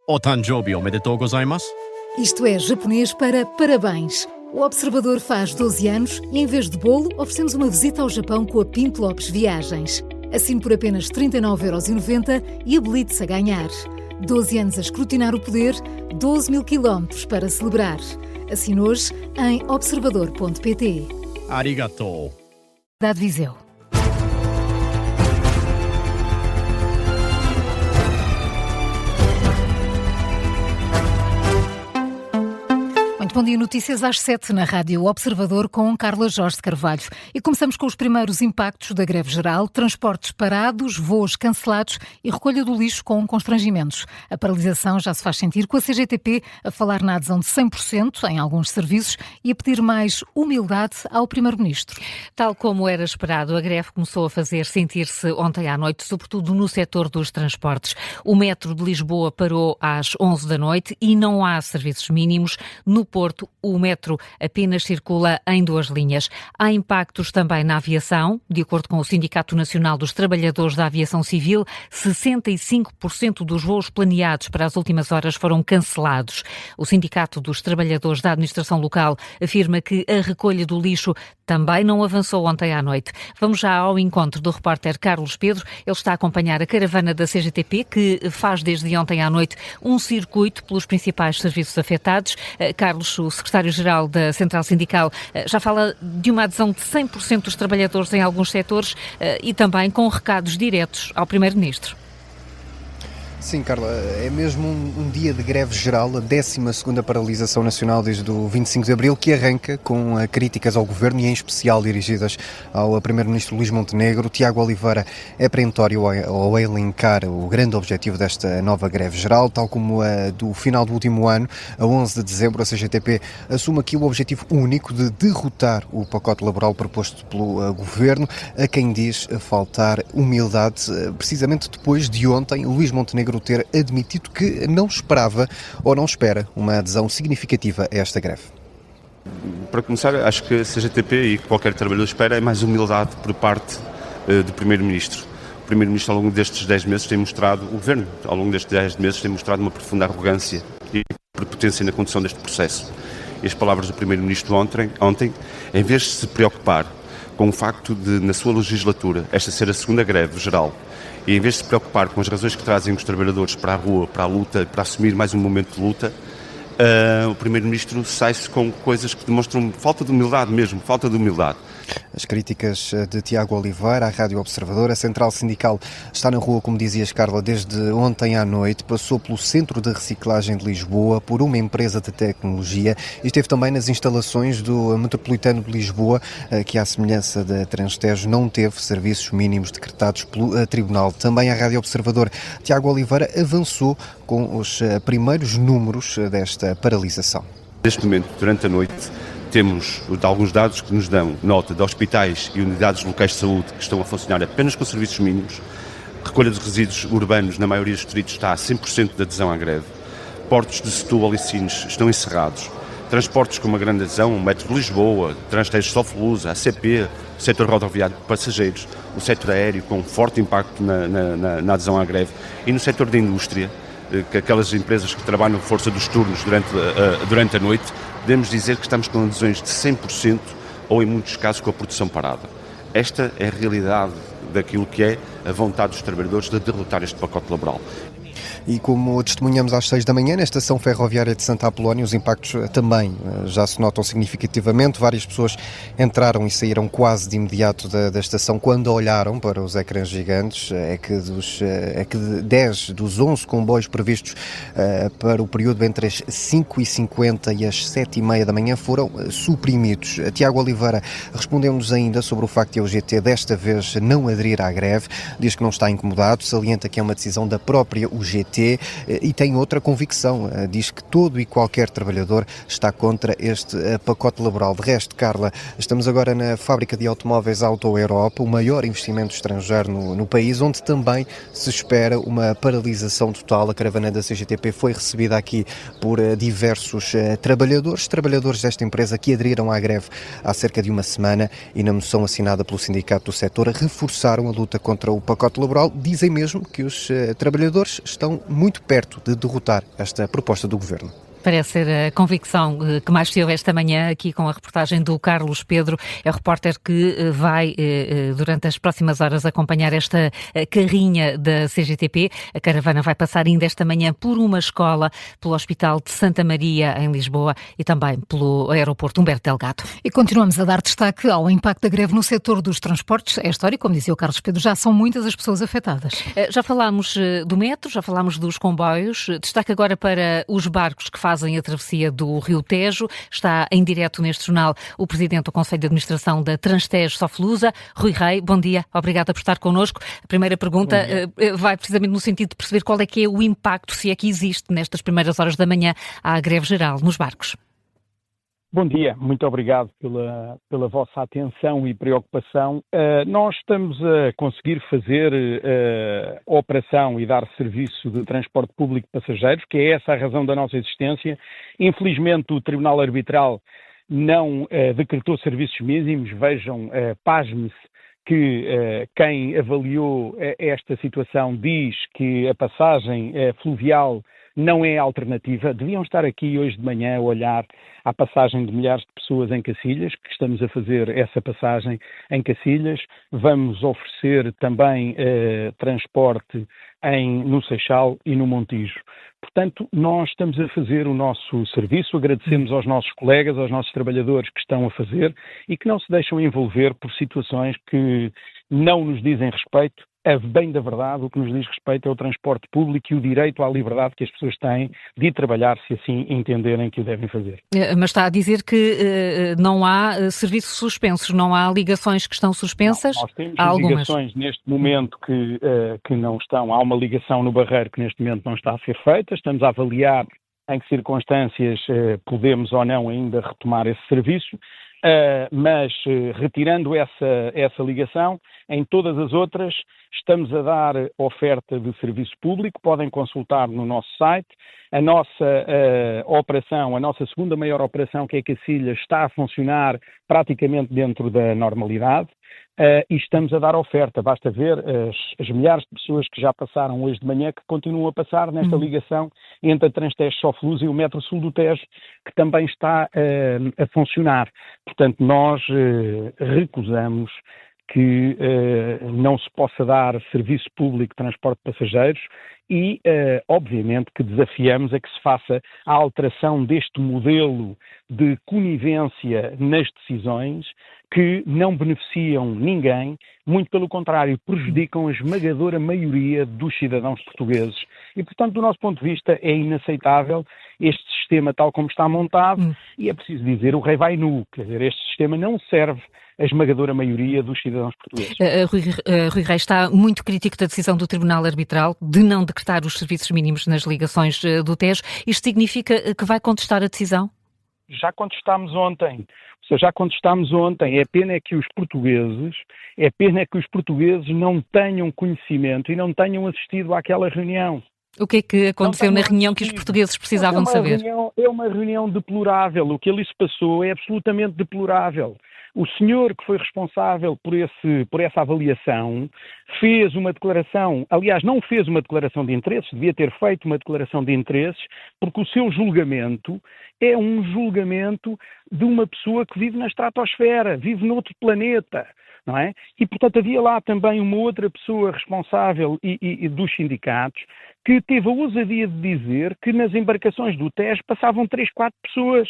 O Tanjobi omedetou gozaimasu. Isto é japonês para parabéns. O Observador faz 12 anos e, em vez de bolo, oferecemos uma visita ao Japão com a Pinto Lopes Viagens. Assine por apenas 39,90€ e habilite-se a ganhar. 12 anos a escrutinar o poder, 12 mil quilómetros para celebrar. Assine hoje em observador.pt. Arigatou. Dado Viseu. Muito bom dia, notícias às 7 na Rádio Observador com Carla Jorge de Carvalho. E começamos com os primeiros impactos da greve geral, transportes parados, voos cancelados e recolha do lixo com constrangimentos. A paralisação já se faz sentir com a CGTP a falar na adesão de 100% em alguns serviços e a pedir mais humildade ao Primeiro-Ministro. Tal como era esperado, a greve começou a fazer sentir-se ontem à noite, sobretudo no setor dos transportes. O metro de Lisboa parou às 11 da noite e não há serviços mínimos. No Porto, o metro apenas circula em 2 linhas. Há impactos também na aviação. De acordo com o Sindicato Nacional dos Trabalhadores da Aviação Civil, 65% dos voos planeados para as últimas horas foram cancelados. O Sindicato dos Trabalhadores da Administração Local afirma que a recolha do lixo também não avançou ontem à noite. Vamos já ao encontro do repórter Carlos Pedro. Ele está a acompanhar a caravana da CGTP, que faz desde ontem à noite um circuito pelos principais serviços afetados. Carlos, o secretário-geral da Central Sindical, já fala de uma adesão de 100% dos trabalhadores em alguns setores e também com recados diretos ao Primeiro-Ministro. Sim, Carla, é mesmo um dia de greve geral, a 12ª paralisação nacional desde o 25 de Abril, que arranca com críticas ao Governo e em especial dirigidas ao Primeiro-Ministro Luís Montenegro. Tiago Oliveira é perentório ao elencar o grande objetivo desta nova greve geral, tal como a do final do último ano, a 11 de dezembro, a CGTP assume aqui o objetivo único de derrotar o pacote laboral proposto pelo Governo, a quem diz faltar humildade, precisamente depois de ontem Luís Montenegro ter admitido que não esperava ou não espera uma adesão significativa a esta greve. Para começar, acho que a CGTP e qualquer trabalhador espera é mais humildade por parte do Primeiro-Ministro. O Primeiro-Ministro, ao longo destes 10 meses, tem mostrado, o Governo, ao longo destes 10 meses, tem mostrado uma profunda arrogância e prepotência na condução deste processo. E as palavras do Primeiro-Ministro ontem, em vez de se preocupar com o facto de, na sua legislatura, esta ser a segunda greve geral, e em vez de se preocupar com as razões que trazem os trabalhadores para a rua, para a luta, para assumir mais um momento de luta, o Primeiro-Ministro sai-se com coisas que demonstram falta de humildade mesmo, falta de humildade. As críticas de Tiago Oliveira à Rádio Observador. A Central Sindical está na rua, como dizias, Carla, desde ontem à noite. Passou pelo Centro de Reciclagem de Lisboa, por uma empresa de tecnologia e esteve também nas instalações do Metropolitano de Lisboa, que, à semelhança da Transtejo, não teve serviços mínimos decretados pelo Tribunal. Também a Rádio Observador, Tiago Oliveira avançou com os primeiros números desta paralisação. Neste momento, durante a noite, temos alguns dados que nos dão nota de hospitais e unidades locais de saúde que estão a funcionar apenas com serviços mínimos. Recolha de resíduos urbanos, na maioria dos distritos, está a 100% de adesão à greve. Portos de Setúbal e Sines estão encerrados. Transportes com uma grande adesão, o Metro de Lisboa, Transtejo Soflusa, a ACP, o setor rodoviário de passageiros, o setor aéreo com forte impacto na adesão à greve. E no setor da indústria, que aquelas empresas que trabalham força dos turnos durante a noite, podemos dizer que estamos com adesões de 100% ou, em muitos casos, com a produção parada. Esta é a realidade daquilo que é a vontade dos trabalhadores de derrotar este pacote laboral. E como testemunhamos às 6 da manhã, na estação ferroviária de Santa Apolónia, os impactos também já se notam significativamente. Várias pessoas entraram e saíram quase de imediato da estação quando olharam para os ecrãs gigantes. É que 10 dos 11 comboios previstos para o período entre as 5h50 e as 7h30 da manhã foram suprimidos. Tiago Oliveira respondeu-nos ainda sobre o facto de a UGT desta vez não aderir à greve. Diz que não está incomodado, salienta que é uma decisão da própria UGT e tem outra convicção. Diz que todo e qualquer trabalhador está contra este pacote laboral. De resto, Carla, estamos agora na fábrica de automóveis Auto Europa, o maior investimento estrangeiro no país, onde também se espera uma paralisação total. A caravana da CGTP foi recebida aqui por diversos trabalhadores desta empresa que aderiram à greve há cerca de uma semana e, na moção assinada pelo sindicato do setor, reforçaram a luta contra o pacote laboral. Dizem mesmo que os trabalhadores estão estão muito perto de derrotar esta proposta do Governo. Parece ser a convicção que mais se ouve esta manhã aqui com a reportagem do Carlos Pedro, é o repórter que vai durante as próximas horas acompanhar esta carrinha da CGTP. A caravana vai passar ainda esta manhã por uma escola, pelo Hospital de Santa Maria em Lisboa e também pelo aeroporto Humberto Delgado. E continuamos a dar destaque ao impacto da greve no setor dos transportes. É história, como dizia o Carlos Pedro, já são muitas as pessoas afetadas. Já falámos do metro, já falámos dos comboios, destaque agora para os barcos que fazem a travessia do Rio Tejo. Está em direto neste jornal o Presidente do Conselho de Administração da Transtejo Soflusa, Rui Rei. Bom dia, obrigada por estar connosco. A primeira pergunta vai precisamente no sentido de perceber qual é que é o impacto, se é que existe, nestas primeiras horas da manhã, à greve geral nos barcos. Bom dia, muito obrigado pela vossa atenção e preocupação. Nós estamos a conseguir fazer a operação e dar serviço de transporte público de passageiros, que é essa a razão da nossa existência. Infelizmente o Tribunal Arbitral não decretou serviços mínimos. Vejam, pasme-se que quem avaliou esta situação diz que a passagem fluvial não é alternativa. Deviam estar aqui hoje de manhã a olhar à passagem de milhares de pessoas em Cacilhas, que estamos a fazer essa passagem em Cacilhas. Vamos oferecer também transporte no Seixal e no Montijo. Portanto, nós estamos a fazer o nosso serviço, agradecemos aos nossos colegas, aos nossos trabalhadores que estão a fazer e que não se deixam envolver por situações que não nos dizem respeito. A bem da verdade, o que nos diz respeito é o transporte público e o direito à liberdade que as pessoas têm de trabalhar, se assim entenderem que o devem fazer. Mas está a dizer que não há serviços suspensos, não há ligações que estão suspensas? Não, nós temos algumas ligações neste momento que não estão. Há uma ligação no Barreiro que neste momento não está a ser feita. Estamos a avaliar em que circunstâncias podemos ou não ainda retomar esse serviço. Mas retirando essa ligação, em todas as outras estamos a dar oferta de serviço público. Podem consultar no nosso site. A nossa operação, a nossa segunda maior operação, que é Cacilhas, está a funcionar praticamente dentro da normalidade. E estamos a dar oferta. Basta ver as milhares de pessoas que já passaram hoje de manhã, que continuam a passar nesta ligação entre a Transtejo Soflusa e o Metro Sul do Tejo, que também está a funcionar. Portanto, nós recusamos que não se possa dar serviço público de transporte de passageiros e, obviamente, que desafiamos a que se faça a alteração deste modelo de conivência nas decisões que não beneficiam ninguém, muito pelo contrário, prejudicam a esmagadora maioria dos cidadãos portugueses. E, portanto, do nosso ponto de vista, é inaceitável este sistema tal como está montado e é preciso dizer, o rei vai nu. Quer dizer, este sistema não serve a esmagadora maioria dos cidadãos portugueses. Rui Rei está muito crítico da decisão do Tribunal Arbitral de não decretar os serviços mínimos nas ligações do Tejo. Isto significa que vai contestar a decisão? Já contestámos ontem. É pena que os portugueses não tenham conhecimento e não tenham assistido àquela reunião. O que é que aconteceu na reunião que os portugueses precisavam de saber? É uma reunião deplorável. O que ali se passou é absolutamente deplorável. O senhor que foi responsável por essa avaliação fez uma declaração, aliás, não fez uma declaração de interesses, devia ter feito uma declaração de interesses, porque o seu julgamento é um julgamento de uma pessoa que vive na estratosfera, vive noutro planeta, não é? E, portanto, havia lá também uma outra pessoa responsável e dos sindicatos que teve a ousadia de dizer que nas embarcações do Tejo passavam 3, 4 pessoas.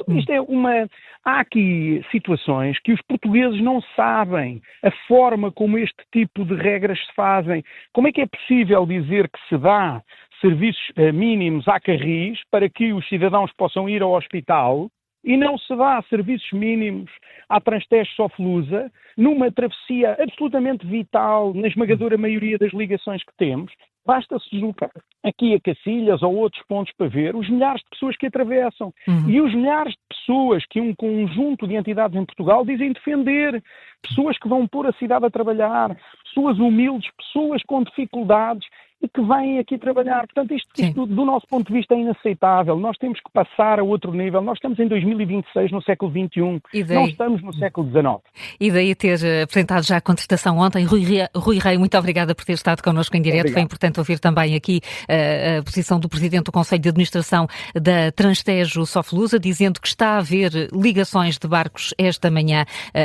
Isto é há aqui situações que os portugueses não sabem a forma como este tipo de regras se fazem. Como é que é possível dizer que se dá serviços mínimos à Carris para que os cidadãos possam ir ao hospital e não se dá serviços mínimos à Transtejo Soflusa numa travessia absolutamente vital na esmagadora maioria das ligações que temos? Basta-se deslocar aqui a Cacilhas ou outros pontos para ver os milhares de pessoas que atravessam. E os milhares de pessoas que um conjunto de entidades em Portugal dizem defender. Pessoas que vão pôr a cidade a trabalhar, pessoas humildes, pessoas com dificuldades. e que vêm aqui trabalhar. Portanto, isto do nosso ponto de vista é inaceitável. Nós temos que passar a outro nível. Nós estamos em 2026, no século XXI. Não estamos no século XIX. E daí ter apresentado já a contestação ontem. Rui Rei, muito obrigada por ter estado connosco em direto. Obrigado. Foi importante ouvir também aqui a posição do Presidente do Conselho de Administração da Transtejo Soflusa, dizendo que está a haver ligações de barcos esta manhã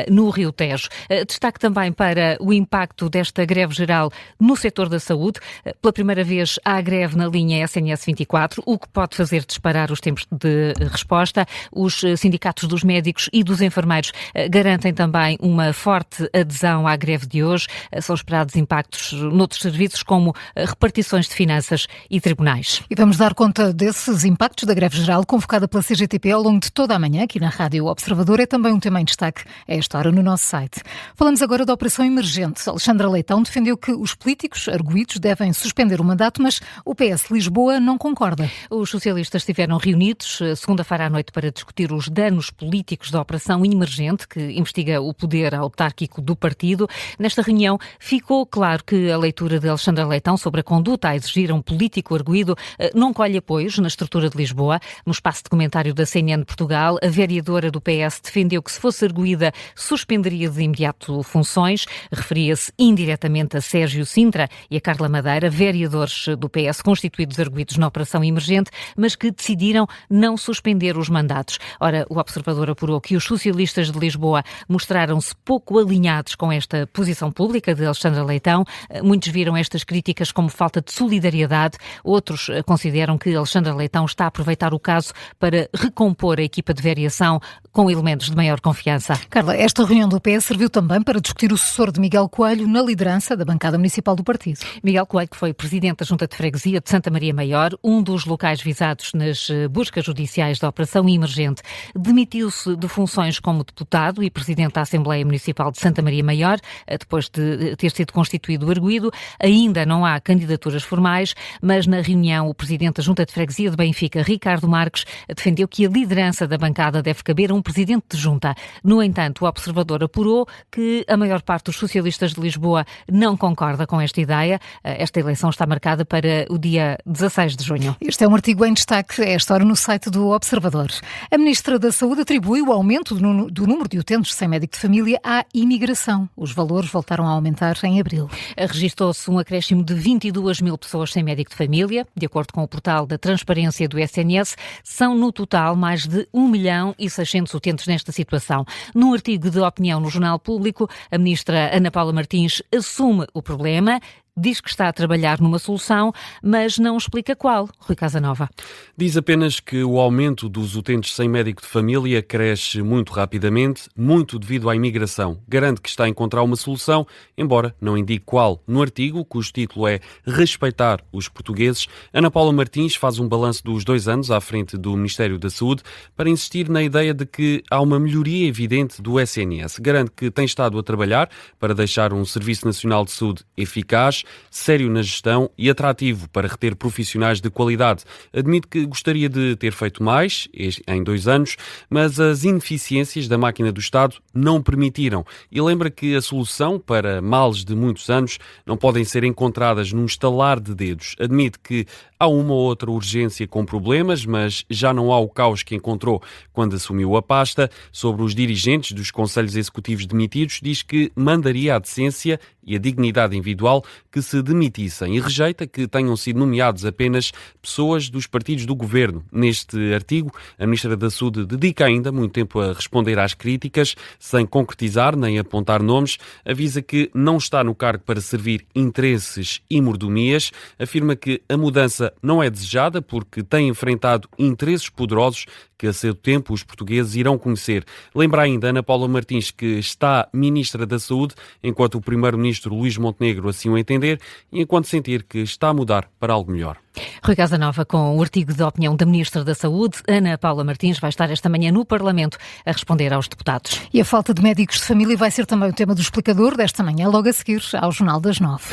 no Rio Tejo. Destaque também para o impacto desta greve geral no setor da saúde. Pela primeira vez há greve na linha SNS 24, o que pode fazer disparar os tempos de resposta. Os sindicatos dos médicos e dos enfermeiros garantem também uma forte adesão à greve de hoje. São esperados impactos noutros serviços, como repartições de finanças e tribunais. E vamos dar conta desses impactos da greve geral convocada pela CGTP ao longo de toda a manhã, aqui na Rádio Observador. É também um tema em destaque a esta hora no nosso site. Falamos agora da operação emergente. Alexandra Leitão defendeu que os políticos arguidos devem suspender o mandato, mas o PS Lisboa não concorda. Os socialistas estiveram reunidos segunda-feira à noite para discutir os danos políticos da operação emergente, que investiga o poder autárquico do partido. Nesta reunião ficou claro que a leitura de Alexandra Leitão sobre a conduta a exigir um político arguido não colhe apoios na estrutura de Lisboa. No espaço de comentário da CNN Portugal, a vereadora do PS defendeu que, se fosse arguída, suspenderia de imediato funções. Referia-se indiretamente a Sérgio Sintra e a Carla Madeira, vereadores do PS constituídos arguídos na operação emergente, mas que decidiram não suspender os mandatos. Ora, o Observador apurou que os socialistas de Lisboa mostraram-se pouco alinhados com esta posição pública de Alexandra Leitão. Muitos viram estas críticas como falta de solidariedade. Outros consideram que Alexandra Leitão está a aproveitar o caso para recompor a equipa de variação com elementos de maior confiança. Carla, esta reunião do PS serviu também para discutir o sucessor de Miguel Coelho na liderança da bancada municipal do partido. Miguel Coelho, que foi presidente da Junta de Freguesia de Santa Maria Maior, um dos locais visados nas buscas judiciais da operação emergente, demitiu-se de funções como deputado e presidente da Assembleia Municipal de Santa Maria Maior, depois de ter sido constituído arguido. Ainda não há candidaturas formais, mas na reunião o presidente da Junta de Freguesia de Benfica, Ricardo Marques, defendeu que a liderança da bancada deve caber a um presidente de junta. No entanto, o Observador apurou que a maior parte dos socialistas de Lisboa não concorda com esta ideia. Esta eleição está marcada para o dia 16 de junho. Este é um artigo em destaque a esta hora no site do Observador. A Ministra da Saúde atribui o aumento do número de utentes sem médico de família à imigração. Os valores voltaram a aumentar em abril. Registou-se um acréscimo de 22 mil pessoas sem médico de família. De acordo com o portal da Transparência do SNS, são no total mais de 1.600.000 utentes nesta situação. Num artigo de opinião no Jornal Público, a Ministra Ana Paula Martins assume o problema, diz que está a trabalhar numa solução, mas não explica qual. Rui Casanova. Diz apenas que o aumento dos utentes sem médico de família cresce muito rapidamente, muito devido à imigração. Garante que está a encontrar uma solução, embora não indique qual. No artigo, cujo título é Respeitar os Portugueses, Ana Paula Martins faz um balanço dos 2 anos à frente do Ministério da Saúde para insistir na ideia de que há uma melhoria evidente do SNS. Garante que tem estado a trabalhar para deixar um Serviço Nacional de Saúde eficaz, sério na gestão e atrativo para reter profissionais de qualidade. Admite que gostaria de ter feito mais em 2 anos, mas as ineficiências da máquina do Estado não permitiram. E lembra que a solução para males de muitos anos não podem ser encontradas num estalar de dedos. Admite que há uma ou outra urgência com problemas, mas já não há o caos que encontrou quando assumiu a pasta. Sobre os dirigentes dos conselhos executivos demitidos, diz que mandaria a decência e a dignidade individual que se demitissem e rejeita que tenham sido nomeados apenas pessoas dos partidos do governo. Neste artigo, a Ministra da Saúde dedica ainda muito tempo a responder às críticas, sem concretizar nem apontar nomes, avisa que não está no cargo para servir interesses e mordomias, afirma que a mudança não é desejada porque tem enfrentado interesses poderosos que a seu tempo os portugueses irão conhecer. Lembra ainda Ana Paula Martins que está Ministra da Saúde, enquanto o Primeiro-Ministro Luís Montenegro assim o entender e enquanto sentir que está a mudar para algo melhor. Rui Casanova, com o artigo de opinião da Ministra da Saúde, Ana Paula Martins vai estar esta manhã no Parlamento a responder aos deputados. E a falta de médicos de família vai ser também o tema do explicador desta manhã, logo a seguir ao Jornal das 9.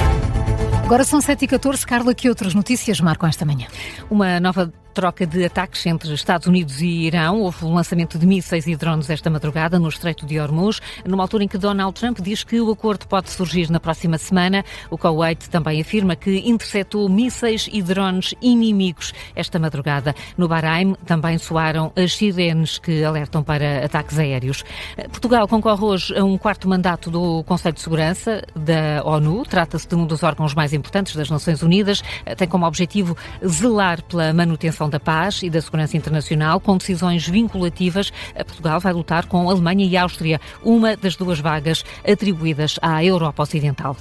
Agora são 7h14. Carla, que outras notícias marcam esta manhã? Uma nova troca de ataques entre Estados Unidos e Irão. Houve um lançamento de mísseis e drones esta madrugada no Estreito de Hormuz, numa altura em que Donald Trump diz que o acordo pode surgir na próxima semana. O Kuwait também afirma que interceptou mísseis e drones inimigos esta madrugada. No Bahrein também soaram as sirenes que alertam para ataques aéreos. Portugal concorre hoje a um quarto mandato do Conselho de Segurança da ONU. Trata-se de um dos órgãos mais importantes das Nações Unidas. Tem como objetivo zelar pela manutenção da paz e da segurança internacional, com decisões vinculativas. Portugal vai lutar com a Alemanha e a Áustria, uma das duas vagas atribuídas à Europa Ocidental.